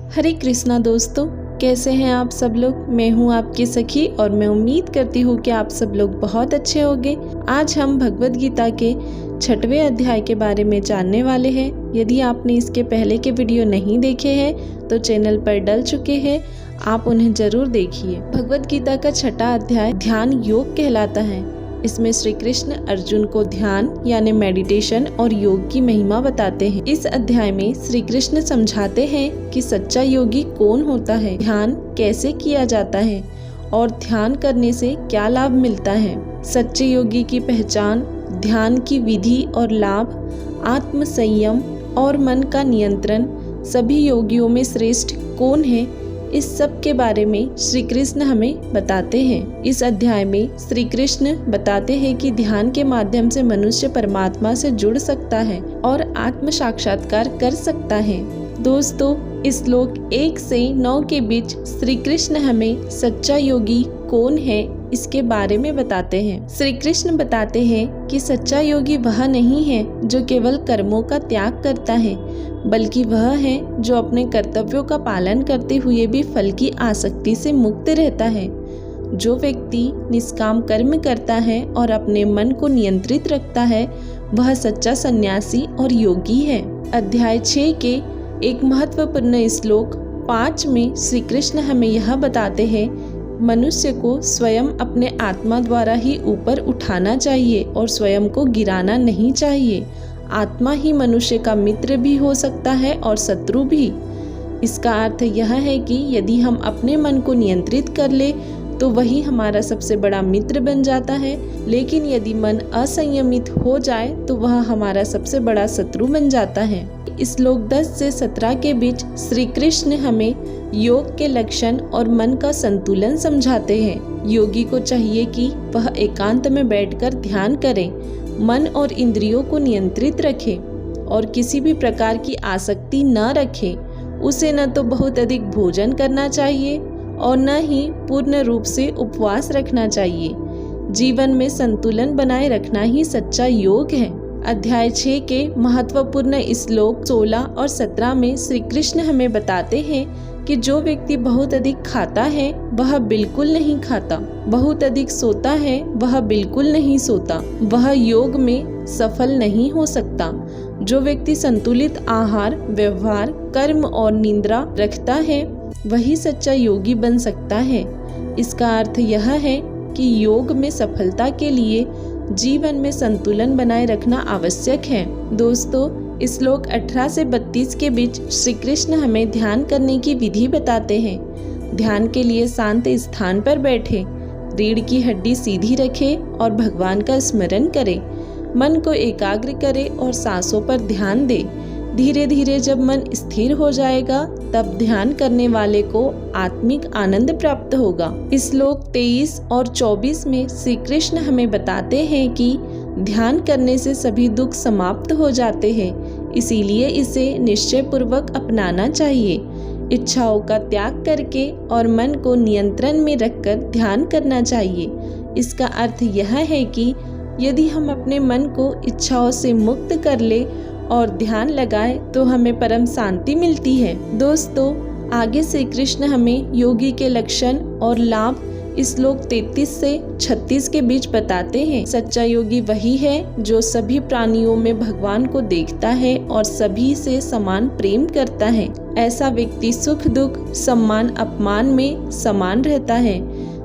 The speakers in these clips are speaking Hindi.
हरे कृष्णा दोस्तों, कैसे हैं आप सब लोग। मैं हूं आपकी सखी और मैं उम्मीद करती हूं कि आप सब लोग बहुत अच्छे होंगे। आज हम भगवद गीता के 6वें अध्याय के बारे में जानने वाले हैं। यदि आपने इसके पहले के वीडियो नहीं देखे हैं तो चैनल पर डल चुके हैं, आप उन्हें जरूर देखिए। भगवद गीता का 6वां अध्याय ध्यान योग कहलाता है। इसमें श्री कृष्ण अर्जुन को ध्यान यानी मेडिटेशन और योग की महिमा बताते हैं। इस अध्याय में श्री कृष्ण समझाते हैं कि सच्चा योगी कौन होता है, ध्यान कैसे किया जाता है और ध्यान करने से क्या लाभ मिलता है। सच्चे योगी की पहचान, ध्यान की विधि और लाभ, आत्म संयम और मन का नियंत्रण, सभी योगियों में श्रेष्ठ कौन है, इस सब के बारे में श्री कृष्ण हमें बताते हैं। इस अध्याय में श्री कृष्ण बताते हैं कि ध्यान के माध्यम से मनुष्य परमात्मा से जुड़ सकता है और आत्म साक्षात्कार कर सकता है। दोस्तों, इस श्लोक 1 से 9 के बीच श्री कृष्ण हमें सच्चा योगी कौन है इसके बारे में बताते हैं। श्री कृष्ण बताते हैं कि सच्चा योगी वह नहीं है जो केवल कर्मों का त्याग करता है, बल्कि वह है जो अपने कर्तव्यों का पालन करते हुए भी फल की आसक्ति से मुक्त रहता है। जो व्यक्ति निष्काम कर्म करता है और अपने मन को नियंत्रित रखता है, वह सच्चा सन्यासी और योगी है। अध्याय 6 के एक महत्वपूर्ण श्लोक 5 में श्री कृष्ण हमें यह बताते हैं, मनुष्य को स्वयं अपने आत्मा द्वारा ही ऊपर उठाना चाहिए और स्वयं को गिराना नहीं चाहिए। आत्मा ही मनुष्य का मित्र भी हो सकता है और शत्रु भी। इसका अर्थ यह है कि यदि हम अपने मन को नियंत्रित कर ले तो वही हमारा सबसे बड़ा मित्र बन जाता है, लेकिन यदि मन असंयमित हो जाए तो वह हमारा सबसे बड़ा शत्रु बन जाता है। इस श्लोक 10 से 17 के बीच श्री कृष्ण हमें योग के लक्षण और मन का संतुलन समझाते हैं। योगी को चाहिए कि वह एकांत में बैठकर ध्यान करे, मन और इंद्रियों को नियंत्रित रखे और किसी भी प्रकार की आसक्ति न रखे। उसे न तो बहुत अधिक भोजन करना चाहिए और न ही पूर्ण रूप से उपवास रखना चाहिए। जीवन में संतुलन बनाए रखना ही सच्चा योग है। अध्याय 6 के महत्वपूर्ण श्लोक 16 और 17 में श्री कृष्ण हमें बताते हैं कि जो व्यक्ति बहुत अधिक खाता है वह बिल्कुल नहीं खाता, बहुत अधिक सोता है वह बिल्कुल नहीं सोता, वह योग में सफल नहीं हो सकता। जो व्यक्ति संतुलित आहार, व्यवहार, कर्म और निद्रा रखता है वही सच्चा योगी बन सकता है। इसका अर्थ यह है कि योग में सफलता के लिए जीवन में संतुलन बनाए रखना आवश्यक है। दोस्तों, श्लोक 18 से 32 के बीच श्री कृष्ण हमें ध्यान करने की विधि बताते हैं। ध्यान के लिए शांत स्थान पर बैठे, रीढ़ की हड्डी सीधी रखे और भगवान का स्मरण करे। मन को एकाग्र करे और सांसों पर ध्यान दे। धीरे धीरे जब मन स्थिर हो जाएगा तब ध्यान करने वाले को आत्मिक आनंद प्राप्त होगा। श्लोक 23 और 24 में श्री कृष्ण हमें बताते हैं कि ध्यान करने से सभी दुख समाप्त हो जाते हैं, इसीलिए इसे निश्चय पूर्वक अपनाना चाहिए। इच्छाओं का त्याग करके और मन को नियंत्रण में रखकर ध्यान करना चाहिए। इसका अर्थ यह है कि यदि हम अपने मन को इच्छाओं से मुक्त कर ले और ध्यान लगाए तो हमें परम शांति मिलती है। दोस्तों, आगे श्री कृष्ण हमें योगी के लक्षण और लाभ श्लोक 33 से 36 के बीच बताते हैं। सच्चा योगी वही है जो सभी प्राणियों में भगवान को देखता है और सभी से समान प्रेम करता है। ऐसा व्यक्ति सुख दुख, सम्मान अपमान में समान रहता है।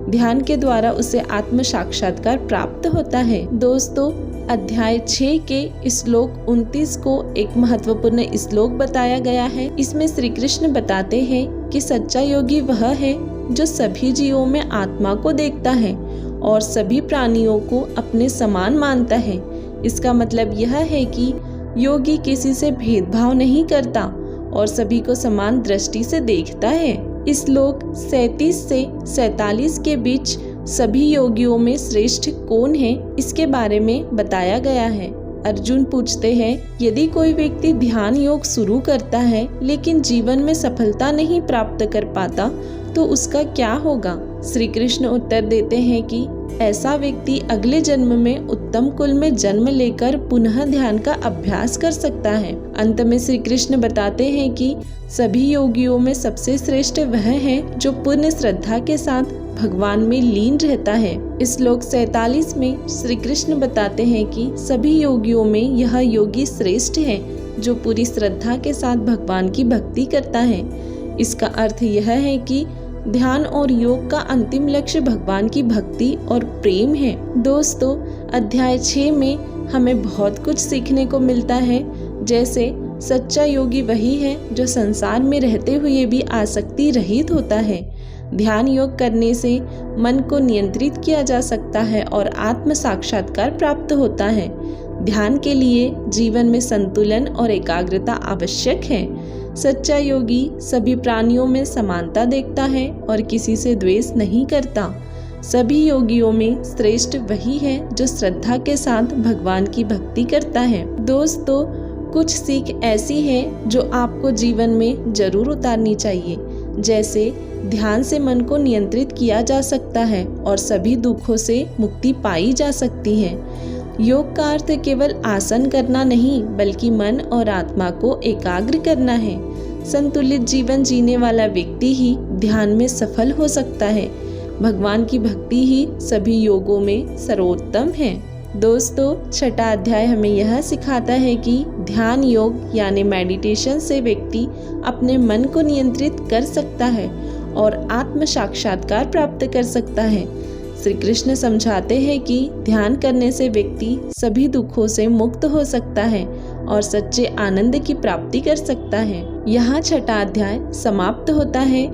ध्यान के द्वारा उसे आत्म साक्षात्कार प्राप्त होता है। दोस्तों, अध्याय 6 के श्लोक 29 को एक महत्वपूर्ण श्लोक बताया गया है। इसमें श्री कृष्ण बताते हैं कि सच्चा योगी वह है जो सभी जीवों में आत्मा को देखता है और सभी प्राणियों को अपने समान मानता है। इसका मतलब यह है कि योगी किसी से भेदभाव नहीं करता और सभी को समान दृष्टि से देखता है। श्लोक 37 से 47 के बीच सभी योगियों में श्रेष्ठ कौन है इसके बारे में बताया गया है। अर्जुन पूछते हैं, यदि कोई व्यक्ति ध्यान योग शुरू करता है लेकिन जीवन में सफलता नहीं प्राप्त कर पाता तो उसका क्या होगा। श्री कृष्ण उत्तर देते हैं कि ऐसा व्यक्ति अगले जन्म में उत्तम कुल में जन्म लेकर पुनः ध्यान का अभ्यास कर सकता है अंत में श्री कृष्ण बताते हैं कि सभी योगियों में सबसे श्रेष्ठ वह है जो पूर्ण श्रद्धा के साथ भगवान में लीन रहता है। श्लोक 47 में श्री कृष्ण बताते हैं कि सभी योगियों में यह योगी श्रेष्ठ है जो पूरी श्रद्धा के साथ भगवान की भक्ति करता है। इसका अर्थ यह है कि ध्यान और योग का अंतिम लक्ष्य भगवान की भक्ति और प्रेम है। दोस्तों, अध्याय 6 में हमें बहुत कुछ सीखने को मिलता है, जैसे सच्चा योगी वही है जो संसार में रहते हुए भी आसक्ति रहित होता है। ध्यान योग करने से मन को नियंत्रित किया जा सकता है और आत्म साक्षात्कार प्राप्त होता है। ध्यान के लिए जीवन में संतुलन और एकाग्रता आवश्यक है। सच्चा योगी सभी प्राणियों में समानता देखता है और किसी से द्वेष नहीं करता। सभी योगियों में श्रेष्ठ वही है जो श्रद्धा के साथ भगवान की भक्ति करता है। दोस्तों, कुछ सीख ऐसी है जो आपको जीवन में जरूर उतारनी चाहिए, जैसे ध्यान से मन को नियंत्रित किया जा सकता है और सभी दुखों से मुक्ति पाई जा सकती है। योग का अर्थ केवल आसन करना नहीं, बल्कि मन और आत्मा को एकाग्र करना है। संतुलित जीवन जीने वाला व्यक्ति ही ध्यान में सफल हो सकता है। भगवान की भक्ति ही सभी योगों में सर्वोत्तम है। दोस्तों, छठा अध्याय हमें यह सिखाता है कि ध्यान योग यानी मेडिटेशन से व्यक्ति अपने मन को नियंत्रित कर सकता है और आत्म साक्षात्कार प्राप्त कर सकता है। श्री कृष्ण समझाते हैं कि ध्यान करने से व्यक्ति सभी दुखों से मुक्त हो सकता है और सच्चे आनंद की प्राप्ति कर सकता है। यहाँ छठा अध्याय समाप्त होता है।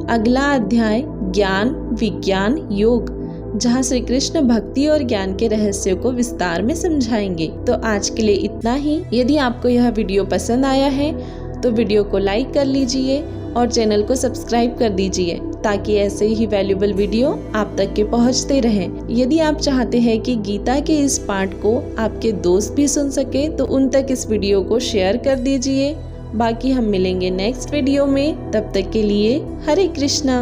अगला अध्याय ज्ञान विज्ञान योग, जहाँ श्री कृष्ण भक्ति और ज्ञान के रहस्यों को विस्तार में समझाएंगे। तो आज के लिए इतना ही। यदि आपको यह वीडियो पसंद आया है तो वीडियो को लाइक कर लीजिए और चैनल को सब्सक्राइब कर दीजिए ताकि ऐसे ही वैल्यूएबल वीडियो आप तक के पहुंचते रहें। यदि आप चाहते हैं कि गीता के इस पाठ को आपके दोस्त भी सुन सके तो उन तक इस वीडियो को शेयर कर दीजिए। बाकी हम मिलेंगे नेक्स्ट वीडियो में, तब तक के लिए हरे कृष्णा।